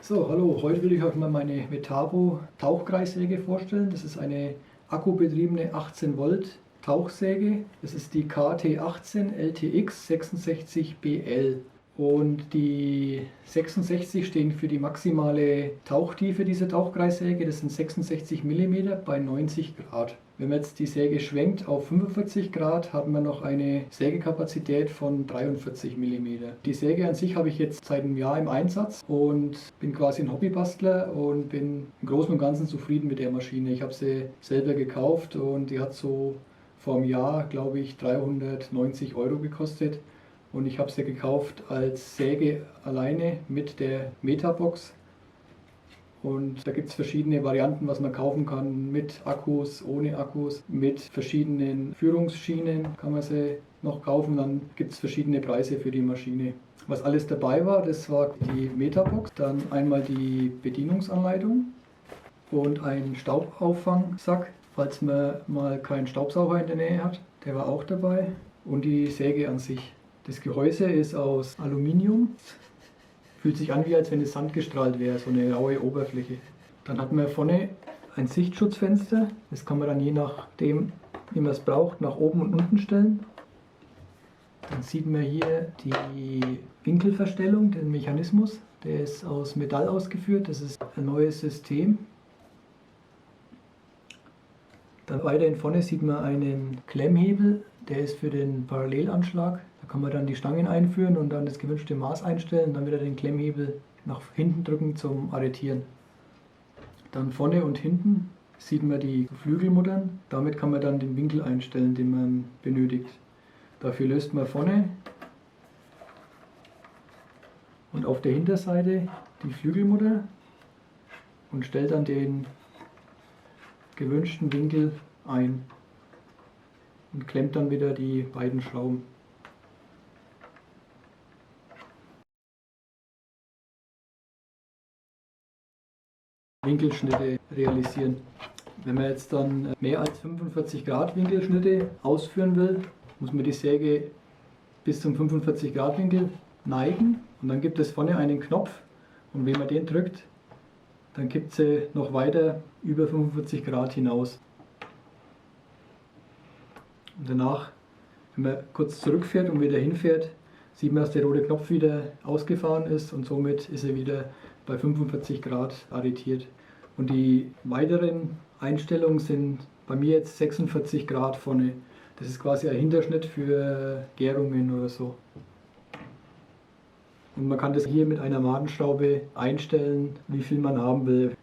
So, hallo, heute will ich euch mal meine Metabo Tauchkreissäge vorstellen. Das ist eine akkubetriebene 18 Volt Tauchsäge. Das ist die KT18 LTX 66BL. Und die 66 stehen für die maximale Tauchtiefe dieser Tauchkreissäge. Das sind 66 mm bei 90 Grad. Wenn man jetzt die Säge schwenkt auf 45 Grad, haben wir noch eine Sägekapazität von 43 mm. Die Säge an sich habe ich jetzt seit einem Jahr im Einsatz und bin quasi ein Hobbybastler und bin im Großen und Ganzen zufrieden mit der Maschine. Ich habe sie selber gekauft und die hat so vor einem Jahr, glaube ich, 390 Euro gekostet. Und ich habe sie gekauft als Säge alleine mit der Metabox. Und da gibt es verschiedene Varianten, was man kaufen kann, mit Akkus, ohne Akkus, mit verschiedenen Führungsschienen kann man sie noch kaufen. Dann gibt es verschiedene Preise für die Maschine. Was alles dabei war, das war die Metabox, dann einmal die Bedienungsanleitung und ein Staubauffangsack, falls man mal keinen Staubsauger in der Nähe hat. Der war auch dabei. Und die Säge an sich. Das Gehäuse ist aus Aluminium. Fühlt sich an, wie als wenn es sandgestrahlt wäre, so eine raue Oberfläche. Dann hat man vorne ein Sichtschutzfenster. Das kann man dann je nachdem, wie man es braucht, nach oben und unten stellen. Dann sieht man hier die Winkelverstellung, den Mechanismus. Der ist aus Metall ausgeführt. Das ist ein neues System. Dann weiterhin vorne sieht man einen Klemmhebel. Der ist für den Parallelanschlag. Da kann man dann die Stangen einführen und dann das gewünschte Maß einstellen und dann wieder den Klemmhebel nach hinten drücken zum Arretieren. Dann vorne und hinten sieht man die Flügelmuttern. Damit kann man dann den Winkel einstellen, den man benötigt. Dafür löst man vorne und auf der Hinterseite die Flügelmutter und stellt dann den gewünschten Winkel ein und klemmt dann wieder die beiden Schrauben. Winkelschnitte realisieren. Wenn man jetzt dann mehr als 45 Grad Winkelschnitte ausführen will, muss man die Säge bis zum 45 Grad Winkel neigen und dann gibt es vorne einen Knopf und wenn man den drückt, dann kippt sie noch weiter über 45 Grad hinaus. Und danach, wenn man kurz zurückfährt und wieder hinfährt, sieht man, dass der rote Knopf wieder ausgefahren ist und somit ist er wieder bei 45 Grad arretiert. Und die weiteren Einstellungen sind bei mir jetzt 46 Grad vorne. Das ist quasi ein Hinterschnitt für Gärungen oder so. Und man kann das hier mit einer Madenschraube einstellen, wie viel man haben will.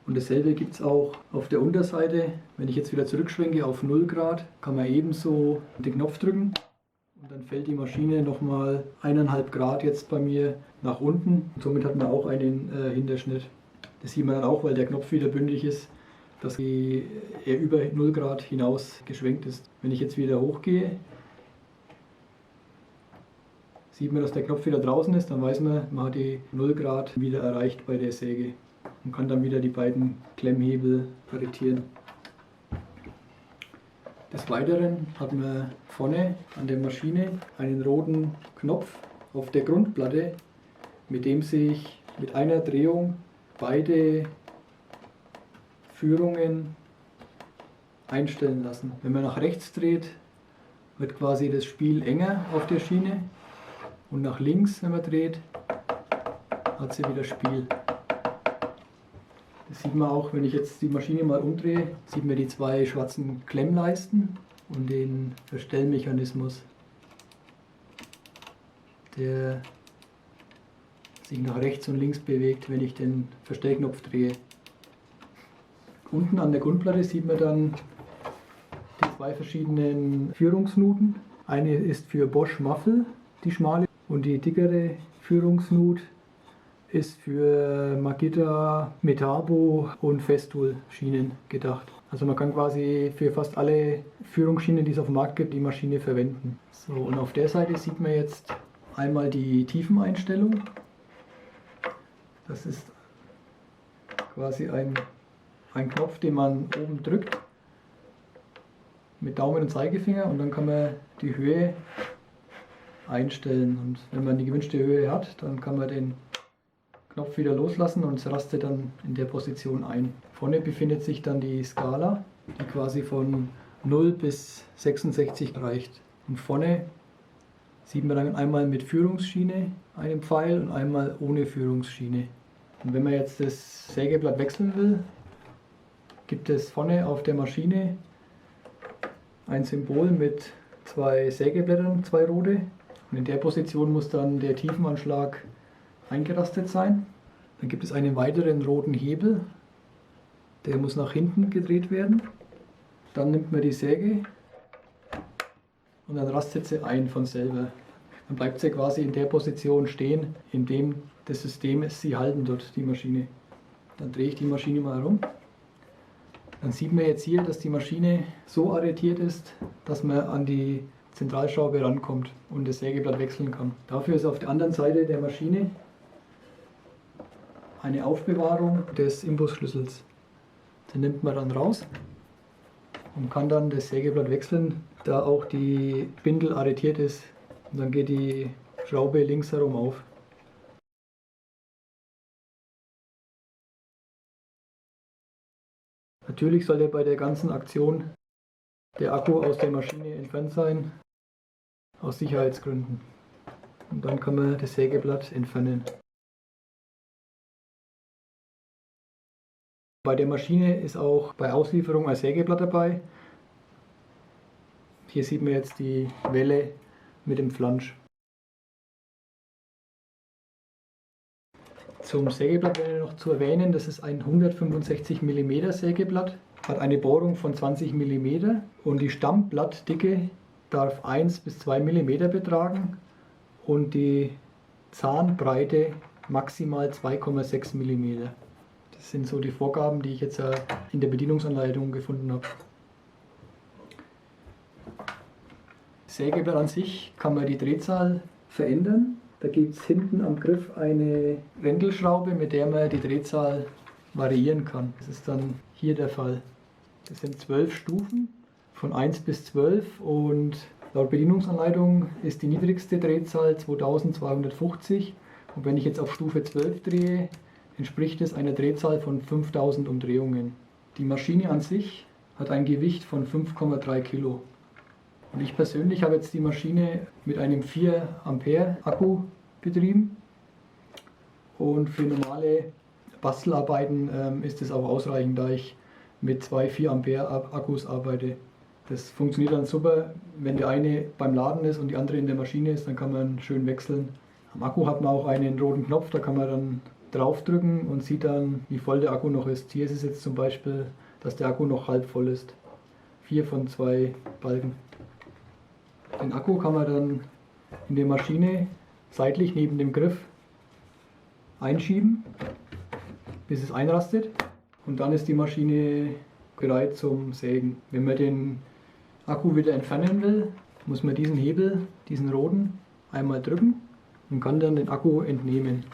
Und dasselbe gibt es auch auf der Unterseite. Wenn ich jetzt wieder zurückschwenke auf 0 Grad, kann man ebenso den Knopf drücken. Und dann fällt die Maschine nochmal 1,5 Grad jetzt bei mir nach unten. Und somit hat man auch einen Hinterschnitt. Das sieht man dann auch, weil der Knopf wieder bündig ist, dass er über 0 Grad hinaus geschwenkt ist. Wenn ich jetzt wieder hochgehe, sieht man, dass der Knopf wieder draußen ist. Dann weiß man, man hat die 0 Grad wieder erreicht bei der Säge. Und kann dann wieder die beiden Klemmhebel arretieren. Des Weiteren hat man vorne an der Maschine einen roten Knopf auf der Grundplatte, mit dem sich mit einer Drehung beide Führungen einstellen lassen. Wenn man nach rechts dreht, wird quasi das Spiel enger auf der Schiene und nach links, wenn man dreht, hat sie wieder Spiel. Das sieht man auch, wenn ich jetzt die Maschine mal umdrehe, sieht man die zwei schwarzen Klemmleisten und den Verstellmechanismus, der sich nach rechts und links bewegt, wenn ich den Verstellknopf drehe. Unten an der Grundplatte sieht man dann die zwei verschiedenen Führungsnuten. Eine ist für Bosch Muffle, die schmale, und die dickere Führungsnut ist für Makita, Metabo und Festool Schienen gedacht. Also man kann quasi für fast alle Führungsschienen, die es auf dem Markt gibt, die Maschine verwenden. So, und auf der Seite sieht man jetzt einmal die Tiefeneinstellung. Das ist quasi ein Knopf, den man oben drückt mit Daumen und Zeigefinger und dann kann man die Höhe einstellen. Und wenn man die gewünschte Höhe hat, dann kann man den Knopf wieder loslassen und es rastet dann in der Position ein. Vorne befindet sich dann die Skala, die quasi von 0 bis 66 reicht. Und vorne sieht man dann einmal mit Führungsschiene einen Pfeil und einmal ohne Führungsschiene. Und wenn man jetzt das Sägeblatt wechseln will, gibt es vorne auf der Maschine ein Symbol mit 2 Sägeblättern, 2 rote. Und in der Position muss dann der Tiefenanschlag eingerastet sein. Dann gibt es einen weiteren roten Hebel, der muss nach hinten gedreht werden. Dann nimmt man die Säge und dann rastet sie ein von selber. Dann bleibt sie quasi in der Position stehen, in dem das System es sie halten wird, die Maschine. Dann drehe ich die Maschine mal herum. Dann sieht man jetzt hier, dass die Maschine so arretiert ist, dass man an die Zentralschraube rankommt und das Sägeblatt wechseln kann. Dafür ist auf der anderen Seite der Maschine eine Aufbewahrung des Imbusschlüssels. Den nimmt man dann raus und kann dann das Sägeblatt wechseln, da auch die Spindel arretiert ist. Und dann geht die Schraube links herum auf. Natürlich sollte bei der ganzen Aktion der Akku aus der Maschine entfernt sein, aus Sicherheitsgründen. Und dann kann man das Sägeblatt entfernen. Bei der Maschine ist auch bei Auslieferung ein Sägeblatt dabei. Hier sieht man jetzt die Welle mit dem Flansch. Zum Sägeblatt wäre noch zu erwähnen, das ist ein 165 mm Sägeblatt, hat eine Bohrung von 20 mm und die Stammblattdicke darf 1 bis 2 mm betragen und die Zahnbreite maximal 2,6 mm. Das sind so die Vorgaben, die ich jetzt in der Bedienungsanleitung gefunden habe. Sägeblatt an sich kann man die Drehzahl verändern. Da gibt es hinten am Griff eine Wendelschraube, mit der man die Drehzahl variieren kann. Das ist dann hier der Fall. Das sind 12 Stufen von 1 bis 12 und laut Bedienungsanleitung ist die niedrigste Drehzahl 2250 und wenn ich jetzt auf Stufe 12 drehe, entspricht es einer Drehzahl von 5000 Umdrehungen. Die Maschine an sich hat ein Gewicht von 5,3 Kilo. Und ich persönlich habe jetzt die Maschine mit einem 4 Ampere Akku betrieben und für normale Bastelarbeiten ist es auch ausreichend, da ich mit 2 4 Ampere Akkus arbeite. Das funktioniert dann super, wenn der eine beim Laden ist und die andere in der Maschine ist, dann kann man schön wechseln. Am Akku hat man auch einen roten Knopf, da kann man dann draufdrücken und sieht dann, wie voll der Akku noch ist. Hier ist es jetzt zum Beispiel, dass der Akku noch halb voll ist. 4 von 2 Balken. Den Akku kann man dann in der Maschine seitlich neben dem Griff einschieben, bis es einrastet und dann ist die Maschine bereit zum Sägen. Wenn man den Akku wieder entfernen will, muss man diesen Hebel, diesen roten, einmal drücken und kann dann den Akku entnehmen.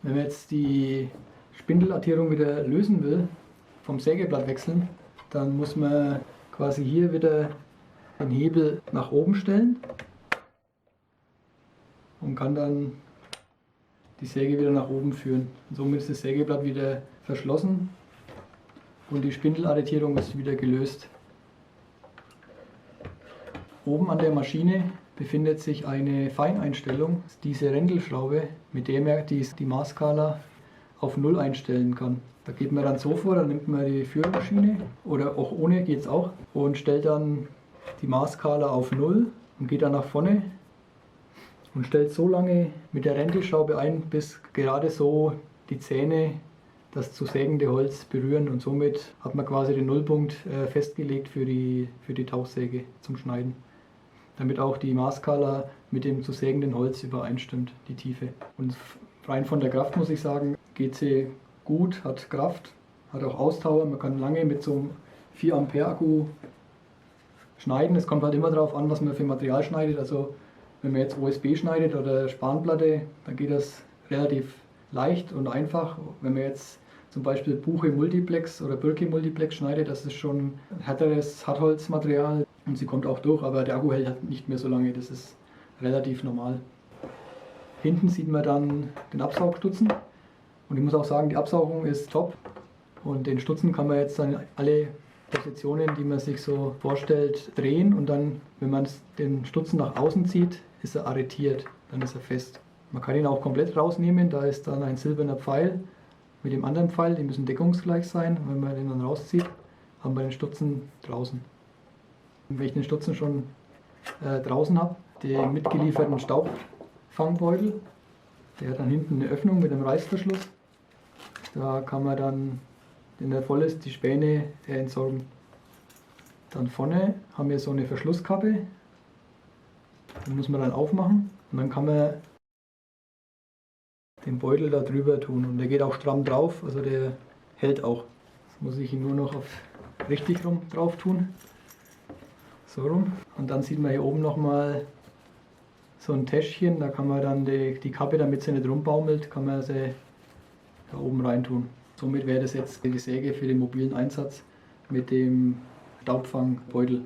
Wenn man jetzt die Spindelartierung wieder lösen will, vom Sägeblatt wechseln, dann muss man quasi hier wieder den Hebel nach oben stellen und kann dann die Säge wieder nach oben führen. Und somit ist das Sägeblatt wieder verschlossen und die Spindelarretierung ist wieder gelöst. Oben an der Maschine befindet sich eine Feineinstellung, diese Rändelschraube, mit der man die Maßskala auf 0 einstellen kann. Da geht man dann so vor, dann nimmt man die Führmaschine oder auch ohne geht es auch und stellt dann die Maßskala auf 0 und geht dann nach vorne und stellt so lange mit der Rändelschraube ein, bis gerade so die Zähne das zu sägende Holz berühren und somit hat man quasi den Nullpunkt festgelegt für die Tauchsäge zum Schneiden. Damit auch die Maßskala mit dem zu sägenden Holz übereinstimmt, die Tiefe. Und rein von der Kraft muss ich sagen, geht sie gut, hat Kraft, hat auch Ausdauer. Man kann lange mit so einem 4 Ampere Akku schneiden. Es kommt halt immer darauf an, was man für Material schneidet. Also wenn man jetzt OSB schneidet oder Spanplatte, dann geht das relativ leicht und einfach. Wenn man jetzt zum Beispiel Buche Multiplex oder Birke Multiplex schneidet, das ist schon härteres Hartholzmaterial und sie kommt auch durch, aber der Akku hält halt nicht mehr so lange. Das ist relativ normal. Hinten sieht man dann den Absaugstutzen. Und ich muss auch sagen, die Absaugung ist top. Und den Stutzen kann man jetzt dann alle Positionen, die man sich so vorstellt, drehen. Und dann, wenn man den Stutzen nach außen zieht, ist er arretiert. Dann ist er fest. Man kann ihn auch komplett rausnehmen. Da ist dann ein silberner Pfeil mit dem anderen Pfeil. Die müssen deckungsgleich sein. Und wenn man den dann rauszieht, haben wir den Stutzen draußen. Und wenn ich den Stutzen schon draußen habe, den mitgelieferten Staubfangbeutel, der hat dann hinten eine Öffnung mit einem Reißverschluss. Da kann man dann, wenn er voll ist, die Späne entsorgen. Dann vorne haben wir so eine Verschlusskappe. Die muss man dann aufmachen und dann kann man den Beutel da drüber tun. Und der geht auch stramm drauf, also der hält auch. Jetzt muss ich ihn nur noch auf richtig rum drauf tun. So rum. Und dann sieht man hier oben nochmal so ein Täschchen, da kann man dann die Kappe, damit sie nicht rumbaumelt, kann man sie da oben rein tun. Somit wäre das jetzt die Säge für den mobilen Einsatz mit dem Staubfangbeutel.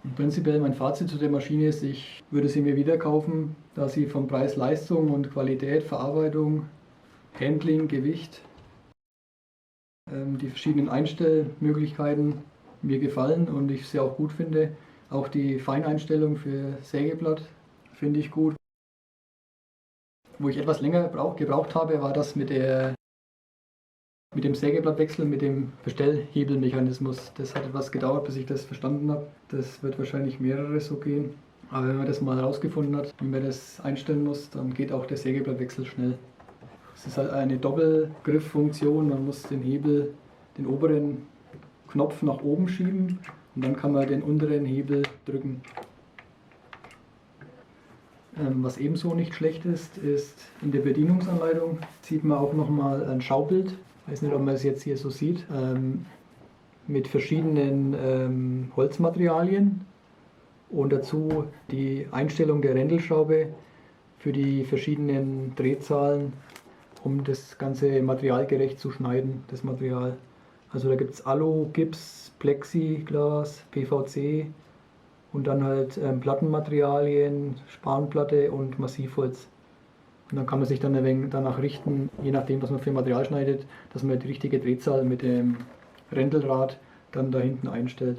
Und prinzipiell mein Fazit zu der Maschine ist, ich würde sie mir wieder kaufen, da sie von Preis, Leistung und Qualität, Verarbeitung, Handling, Gewicht, die verschiedenen Einstellmöglichkeiten mir gefallen und ich sie auch gut finde. Auch die Feineinstellung für Sägeblatt finde ich gut. Wo ich etwas länger gebraucht habe, war das mit dem Sägeblattwechsel, mit dem Bestellhebelmechanismus. Das hat etwas gedauert, bis ich das verstanden habe. Das wird wahrscheinlich mehrere so gehen. Aber wenn man das mal herausgefunden hat, wie man das einstellen muss, dann geht auch der Sägeblattwechsel schnell. Es ist halt eine Doppelgrifffunktion. Man muss den Hebel, den oberen Knopf nach oben schieben und dann kann man den unteren Hebel drücken. Was ebenso nicht schlecht ist, ist in der Bedienungsanleitung sieht man auch nochmal ein Schaubild. Ich weiß nicht, ob man es jetzt hier so sieht, mit verschiedenen Holzmaterialien und dazu die Einstellung der Rändelschraube für die verschiedenen Drehzahlen, um das ganze materialgerecht zu schneiden, das Material. Also da gibt es Alu, Gips, Plexiglas, PVC und dann halt Plattenmaterialien, Spanplatte und Massivholz. Und dann kann man sich dann ein wenig danach richten, je nachdem was man für Material schneidet, dass man die richtige Drehzahl mit dem Rändelrad dann da hinten einstellt.